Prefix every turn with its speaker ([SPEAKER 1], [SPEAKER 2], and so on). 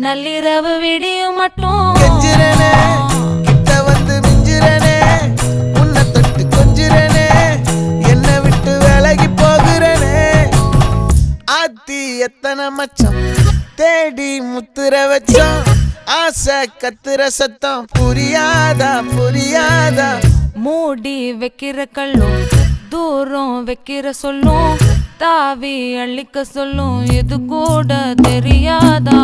[SPEAKER 1] நள்ளிரவு விடியும் மட்டும்
[SPEAKER 2] கெஞ்சிரனே கிட்ட வந்து மிஞ்சிரனே உன்னை தொட்டு கொஞ்சிரனே என்னை விட்டு விலகி போகிறனே ஆத்தி எத்தனை மச்சம் தேடி முத்துற வச்சோம் ஆசை கத்துற சத்தம் புரியாதா புரியாதா
[SPEAKER 1] மூடி வைக்கிற கல்லும் தூரம் வைக்கிற சொல்லும் தாவி அள்ளிக்க சொல்லும் இது கூட தெரியாதா